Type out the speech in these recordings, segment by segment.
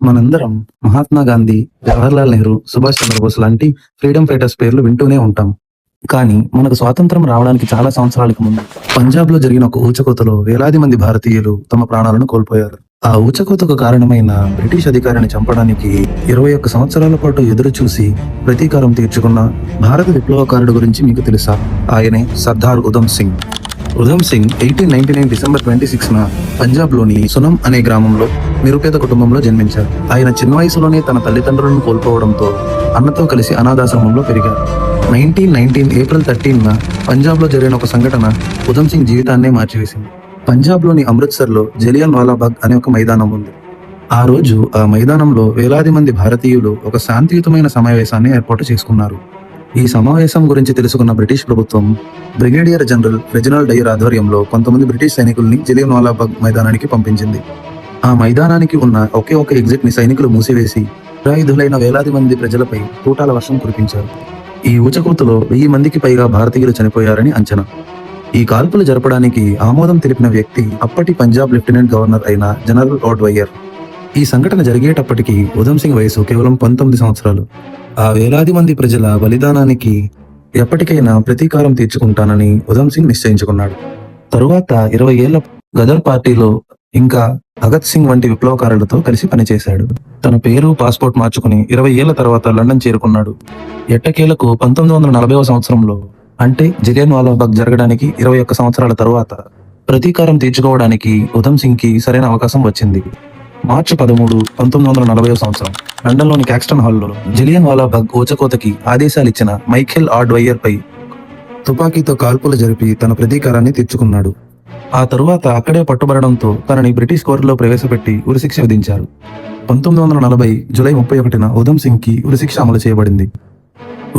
మనందరం మహాత్మా గాంధీ, జవహర్లాల్ నెహ్రూ, సుభాష్ చంద్రబోస్ లాంటి freedom fighters పేర్లు వింటూనే ఉంటాం. కానీ మనకు స్వాతంత్రం రావడానికి చాలా సంవత్సరాలకు ముందు పంజాబ్ లో జరిగిన ఒక ఊచకోతలో వేలాది మంది భారతీయులు తమ ప్రాణాలను కోల్పోయారు. ఆ ఊచకోతకు కారణమైన బ్రిటిష్ అధికారిని చంపడానికి 21 సంవత్సరాల పాటు ఎదురు చూసి ప్రతీకారం తీర్చుకున్న భారత విప్లవకారుడు గురించి మీకు తెలుసా? ఆయనే సర్దార్ ఉధమ్ సింగ్. ఉధమ్ సింగ్ 1899 డిసెంబర్ 26న పంజాబ్లోని సునం అనే గ్రామంలో నిరుపేద కుటుంబంలో జన్మించారు. ఆయన చిన్న వయసులోనే తన తల్లిదండ్రులను కోల్పోవడంతో అన్నతో కలిసి అనాథాశ్రమంలో పెరిగారు. 1919 ఏప్రిల్ 13న పంజాబ్లో జరిగిన ఒక సంఘటన ఉధమ్ సింగ్ జీవితాన్నే మార్చివేసింది. పంజాబ్లోని అమృత్సర్లో జలియన్ వాలాబాగ్ అనే ఒక మైదానం ఉంది. ఆ రోజు ఆ మైదానంలో వేలాది మంది భారతీయులు ఒక శాంతియుతమైన సమావేశాన్ని ఏర్పాటు చేసుకున్నారు. ఈ సమావేశం గురించి తెలుసుకున్న బ్రిటిష్ ప్రభుత్వం బ్రిగేడియర్ జనరల్ రెజినాల్డ్ డైర్ ఆధ్వర్యంలో కొంతమంది బ్రిటిష్ సైనికుల్ని జలియన్ వాలాబాగ్ మైదానానికి పంపించింది. ఆ మైదానానికి ఉన్న ఒకే ఒక ఎగ్జిట్ ని సైనికులు మూసివేసి నిరాయుధులైన వేలాది మంది ప్రజలపై తూటాల వర్షం కురిపించారు. ఈ ఊచకోతలో 1000 మందికి పైగా భారతీయులు చనిపోయారని అంచనా. ఈ కాల్పులు జరపడానికి ఆమోదం తెలిపిన వ్యక్తి అప్పటి పంజాబ్ లెఫ్టినెంట్ గవర్నర్ అయిన జనరల్ ఓడ్వయ్యర్. ఈ సంఘటన జరిగేటప్పటికి ఉధమ్ సింగ్ వయసు కేవలం 19 సంవత్సరాలు. ఆ వేలాది మంది ప్రజల బలిదానానికి ఎప్పటికైనా ప్రతీకారం తీర్చుకుంటానని ఉధమ్ సింగ్ నిశ్చయించుకున్నాడు. తరువాత 20 ఏళ్ల గదర్ పార్టీలో ఇంకా భగత్ సింగ్ వంటి విప్లవకారులతో కలిసి పనిచేశాడు. తన పేరు, పాస్పోర్ట్ మార్చుకుని 20 ఏళ్ల తర్వాత లండన్ చేరుకున్నాడు. ఎట్టకేలకు 1940వ సంవత్సరంలో, అంటే జలియన్ వాలాబాగ్ జరగడానికి 21 సంవత్సరాల తరువాత ప్రతీకారం తీర్చుకోవడానికి ఉధమ్ సింగ్ కి సరైన అవకాశం వచ్చింది. మార్చి 13, 1940వ సంవత్సరం లండన్లోని క్యాక్స్టన్ హాల్లో జలియన్ వాలాబాగ్ ఊచకోతకి ఆదేశాలిచ్చిన మైఖేల్ ఆడ్వయ్యర్ పై తుపాకీతో కాల్పులు జరిపి తన ప్రతీకారాన్ని తీర్చుకున్నాడు. ఆ తరువాత అక్కడే పట్టుబడడంతో తనని బ్రిటిష్ కోర్టులో ప్రవేశపెట్టి ఉరిశిక్ష విధించారు. 1940 జూలై 31న ఉధమ్ సింగ్ కి ఉరిశిక్ష అమలు చేయబడింది.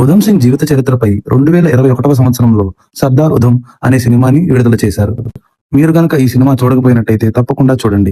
ఉధమ్ సింగ్ జీవిత చరిత్రపై 2021వ సంవత్సరంలో సర్దార్ ఉధమ్ అనే సినిమాని విడుదల చేశారు. మీరు గనక ఈ సినిమా చూడకపోయినట్టయితే తప్పకుండా చూడండి.